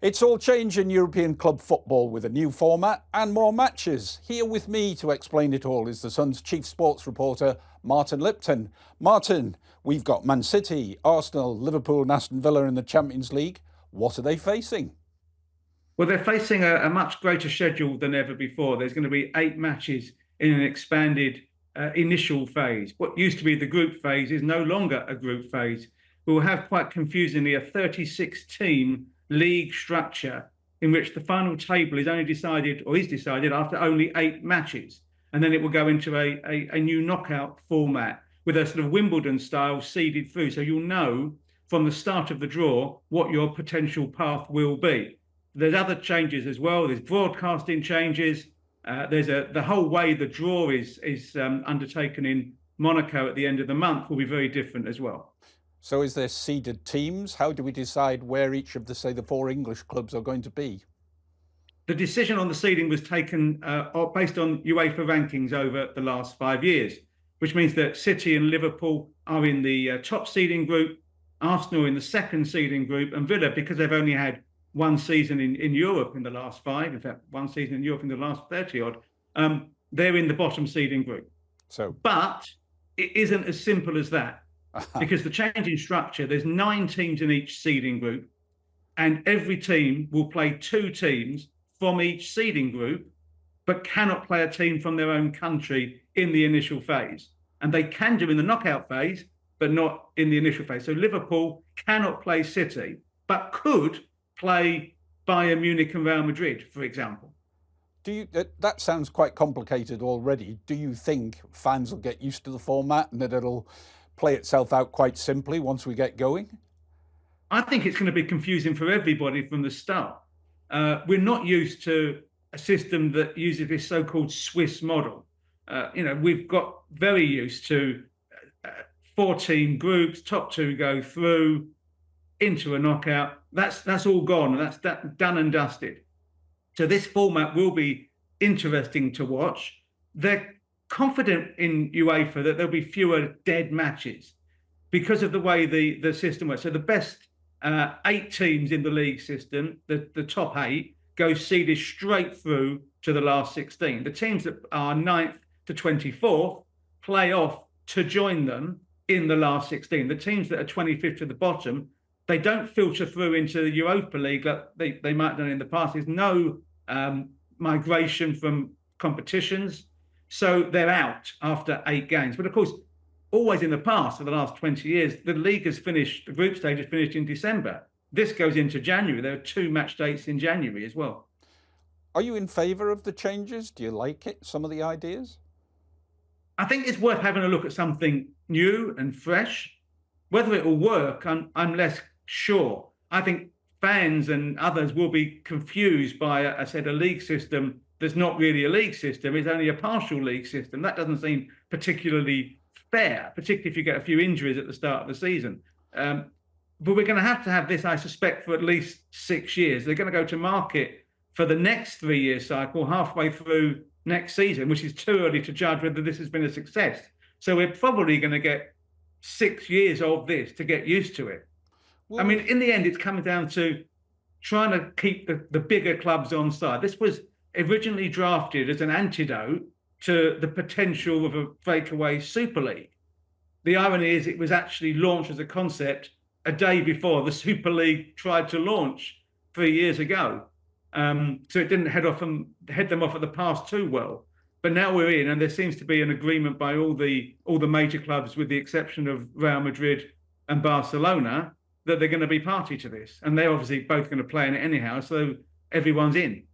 It's all change in European club football with a new format and more matches. Here with me to explain it all is the Sun's chief sports reporter, Martin Lipton. Martin, we've got Man City, Arsenal, Liverpool and Aston Villa in the Champions League. What are they facing? Well, they're facing a much greater schedule than ever before. There's going to be 8 matches in an expanded initial phase. What used to be the group phase is no longer a group phase. We will have, quite confusingly, a 36-team league structure in which the final table is decided after only 8 matches. And then it will go into a new knockout format with a sort of Wimbledon style seeded through. So you'll know from the start of the draw what your potential path will be. There's other changes as well. There's broadcasting changes. There's the whole way the draw is undertaken in Monaco at the end of the month will be very different as well. So is there seeded teams? How do we decide where each of the 4 English clubs are going to be? The decision on the seeding was taken based on UEFA rankings over the last 5 years, which means that City and Liverpool are in the top seeding group, Arsenal in the second seeding group, and Villa, because they've only had one season in Europe in the last 5, in fact, one season in Europe in the last 30 odd, they're in the bottom seeding group. But it isn't as simple as that. Because the change in structure, there's 9 teams in each seeding group, and every team will play 2 teams from each seeding group, but cannot play a team from their own country in the initial phase. And they can do in the knockout phase, but not in the initial phase. So Liverpool cannot play City, but could play Bayern Munich and Real Madrid, for example. That sounds quite complicated already. Do you think fans will get used to the format and that it'll play itself out quite simply once we get going? I think it's going to be confusing for everybody from the start. We're not used to a system that uses this so-called Swiss model. We've got very used to 4-team groups, top 2 go through into a knockout. That's all gone. That's done and dusted. So this format will be interesting to watch. They're confident in UEFA that there'll be fewer dead matches because of the way the system works. So the best 8 teams in the league system, the top 8, go seeded straight through to the last 16. The teams that are 9th to 24th play off to join them in the last 16. The teams that are 25th to the bottom, they don't filter through into the Europa League like they might have done in the past. There's no migration from competitions. So they're out after 8 games. But of course, always in the past, for the last 20 years, the league has finished, the group stage has finished in December. This goes into January. There are 2 match dates in January as well. Are you in favour of the changes? Do you like it, some of the ideas? I think it's worth having a look at something new and fresh. Whether it will work, I'm less sure. I think fans and others will be confused by, a league system that's not really a league system. It's only a partial league system. That doesn't seem particularly fair, particularly if you get a few injuries at the start of the season. But we're going to have this, I suspect, for at least 6 years. They're going to go to market for the next 3-year cycle halfway through next season, which is too early to judge whether this has been a success. So we're probably going to get 6 years of this to get used to it. Well, I mean, in the end, it's coming down to trying to keep the bigger clubs on side. This was originally drafted as an antidote to the potential of a breakaway Super League. The irony is it was actually launched as a concept a day before the Super League tried to launch 3 years ago. So it didn't head them off at the pass too well. But now we're in, and there seems to be an agreement by all the major clubs, with the exception of Real Madrid and Barcelona, that they're going to be party to this. And they're obviously both going to play in it anyhow, so everyone's in.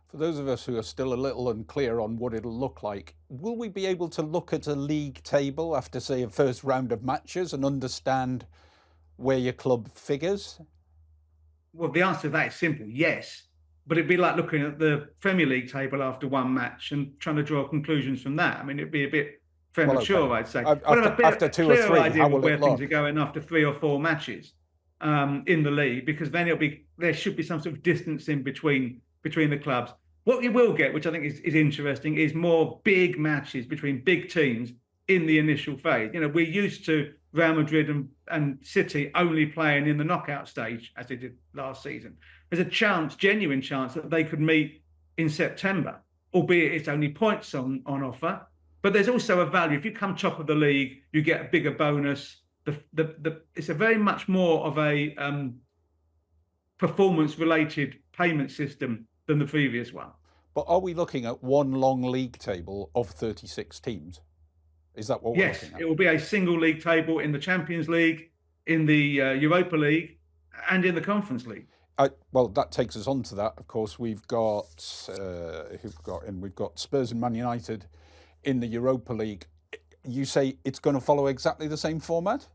For those of us who are still a little unclear on what it'll look like, will we be able to look at a league table after, say, a first round of matches and understand where your club figures? Well, the answer to that is simple, yes. But it'd be like looking at the Premier League table after one match and trying to draw conclusions from that. I mean, it'd be a bit premature, well, okay. I'd say. After 2 or 3, how will where it look? Things are going after 3 or 4 matches in the league, because then there should be some sort of distance in between the clubs. What you will get, which I think is interesting, is more big matches between big teams in the initial phase. You know, we're used to Real Madrid and City only playing in the knockout stage, as they did last season. there's a chance, genuine chance, that they could meet in September, albeit it's only points on offer. But there's also a value. If you come top of the league, you get a bigger bonus. It's a very much more of a performance-related payment system than the previous one. But are we looking at one long league table of 36 teams? Is that what we're looking at? Yes, it will be a single league table in the Champions League, in the Europa League, and in the Conference League. Well, that takes us on to that. Of course, we've got we've got Spurs and Man United in the Europa League. You say it's going to follow exactly the same format?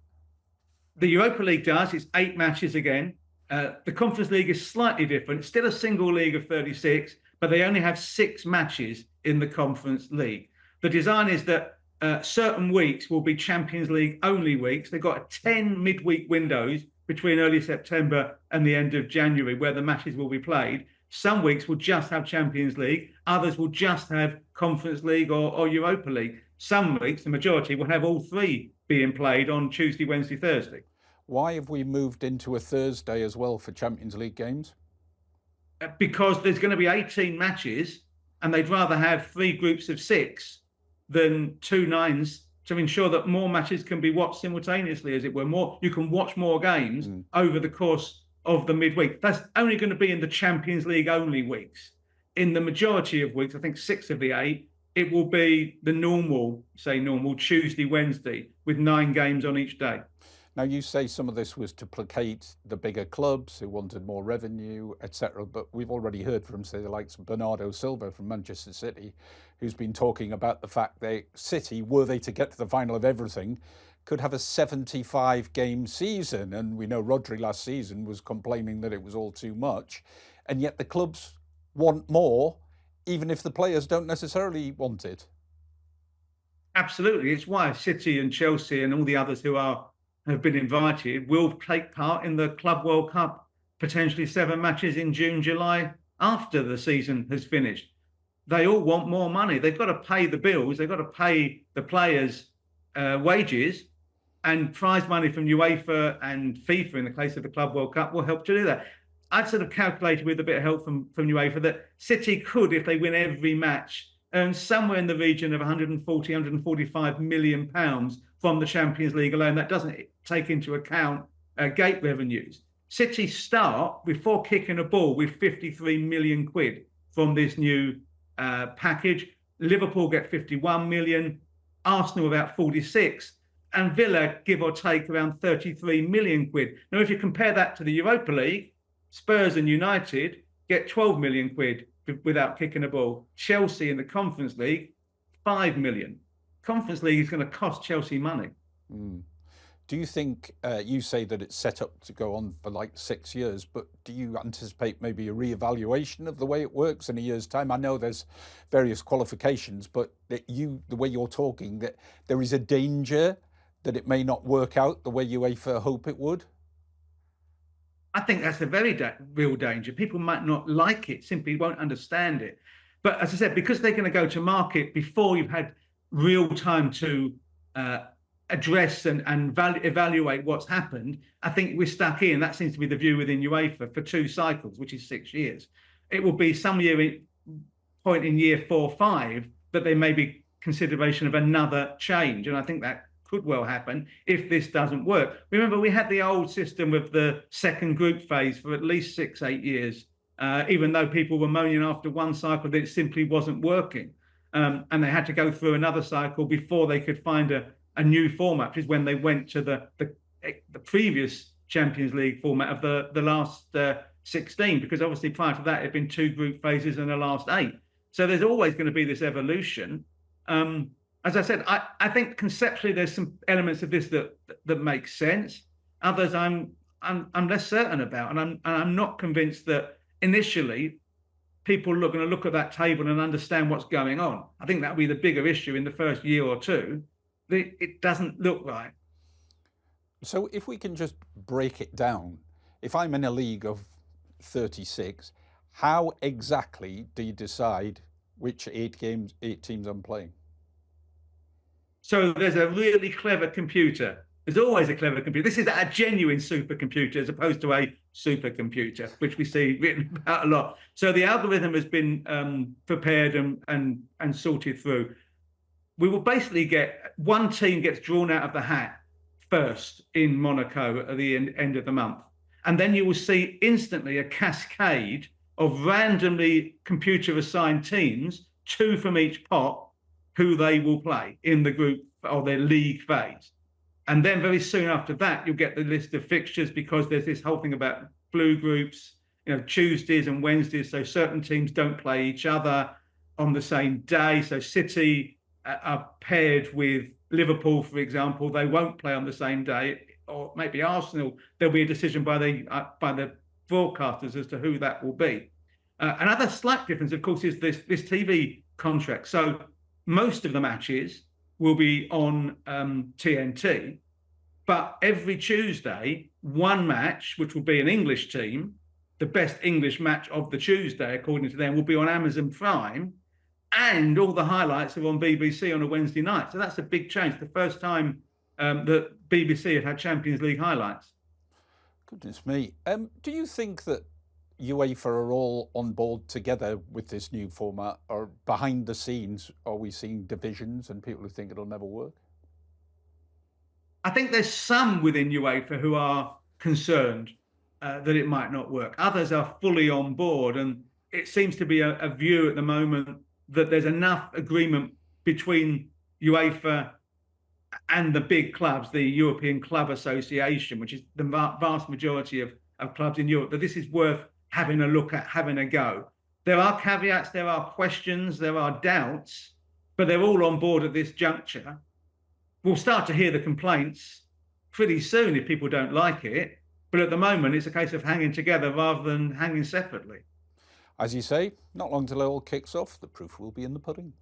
The Europa League does. It's 8 matches again. The Conference League is slightly different. It's still a single league of 36, but they only have 6 matches in the Conference League. The design is that certain weeks will be Champions League only weeks. They've got 10 midweek windows between early September and the end of January where the matches will be played. Some weeks will just have Champions League. Others will just have Conference League or Europa League. Some weeks, the majority, will have all 3 being played on Tuesday, Wednesday, Thursday. Why have we moved into a Thursday as well for Champions League games? Because there's going to be 18 matches and they'd rather have 3 groups of 6 than 2 nines to ensure that more matches can be watched simultaneously, as it were. You can watch more games over the course of the midweek. That's only going to be in the Champions League only weeks. In the majority of weeks, I think 6 of the 8, it will be the normal Tuesday, Wednesday, with 9 games on each day. Now, you say some of this was to placate the bigger clubs who wanted more revenue, etc. But we've already heard from, say, the likes of Bernardo Silva from Manchester City, who's been talking about the fact that City, were they to get to the final of everything, could have a 75-game season. And we know Rodri last season was complaining that it was all too much. And yet the clubs want more, even if the players don't necessarily want it. Absolutely. It's why City and Chelsea and all the others who have been invited will take part in the Club World Cup, potentially 7 matches in June, July, after the season has finished. They all want more money. They've got to pay the bills. They've got to pay the players' wages, and prize money from UEFA and FIFA, in the case of the Club World Cup, will help to do that. I've sort of calculated, with a bit of help from UEFA, that City could, if they win every match, earn somewhere in the region of 140, 145 million pounds from the Champions League alone. That doesn't take into account gate revenues. City start, before kicking a ball, with 53 million quid from this new package. Liverpool get 51 million, Arsenal about 46, and Villa, give or take, around 33 million quid. Now, if you compare that to the Europa League, Spurs and United get 12 million quid without kicking a ball. Chelsea in the Conference League, 5 million. Conference League is going to cost Chelsea money. Do you think, you say that it's set up to go on for like 6 years, but do you anticipate maybe a re-evaluation of the way it works in a year's time? I know there's various qualifications, but the way you're talking, that there is a danger that it may not work out the way UEFA hope it would? I think that's a very real danger. People might not like it, simply won't understand it. But as I said, because they're going to go to market before you've had real time to address and evaluate what's happened, I think we're stuck in. That seems to be the view within UEFA for 2 cycles, which is 6 years. It will be some point in year 4 or 5 that there may be consideration of another change. And I think that could well happen if this doesn't work. Remember, we had the old system of the second group phase for at least 6, 8 years, even though people were moaning after one cycle that it simply wasn't working. And they had to go through another cycle before they could find a new format, which is when they went to the previous Champions League format of the last 16, because obviously prior to that, it had been 2 group phases and the last 8. So there's always going to be this evolution. As I said, I think conceptually there's some elements of this that make sense. Others I'm less certain about, and I'm not convinced that initially people are going to look at that table and understand what's going on. I think that'll be the bigger issue in the first year or 2. It doesn't look right. So if we can just break it down, if I'm in a league of 36, how exactly do you decide which 8 teams I'm playing? So there's a really clever computer There's always a clever computer. This is a genuine supercomputer as opposed to a supercomputer, which we see written about a lot. So the algorithm has been prepared and sorted through. We will basically get one team gets drawn out of the hat first in Monaco at the end of the month. And then you will see instantly a cascade of randomly computer assigned teams, 2 from each pot, who they will play in the group or their league phase. And then very soon after that, you'll get the list of fixtures, because there's this whole thing about blue groups, Tuesdays and Wednesdays. So certain teams don't play each other on the same day. So City are paired with Liverpool, for example. They won't play on the same day. Or maybe Arsenal, there'll be a decision by the broadcasters as to who that will be. Another slight difference, of course, is this TV contract. So most of the matches will be on TNT, but every Tuesday, one match, which will be an English team, the best English match of the Tuesday, according to them, will be on Amazon Prime, and all the highlights are on BBC on a Wednesday night. So that's a big change. The first time that BBC have had Champions League highlights. Goodness me. Do you think that UEFA are all on board together with this new format, or behind the scenes are we seeing divisions and people who think it'll never work? I think there's some within UEFA who are concerned that it might not work. Others are fully on board, and it seems to be a view at the moment that there's enough agreement between UEFA and the big clubs, the European Club Association, which is the vast majority of clubs in Europe, that this is worth having a look at, having a go. There are caveats, there are questions, there are doubts, but they're all on board at this juncture. We'll start to hear the complaints pretty soon if people don't like it, but at the moment it's a case of hanging together rather than hanging separately. As you say, not long till it all kicks off. The proof will be in the pudding.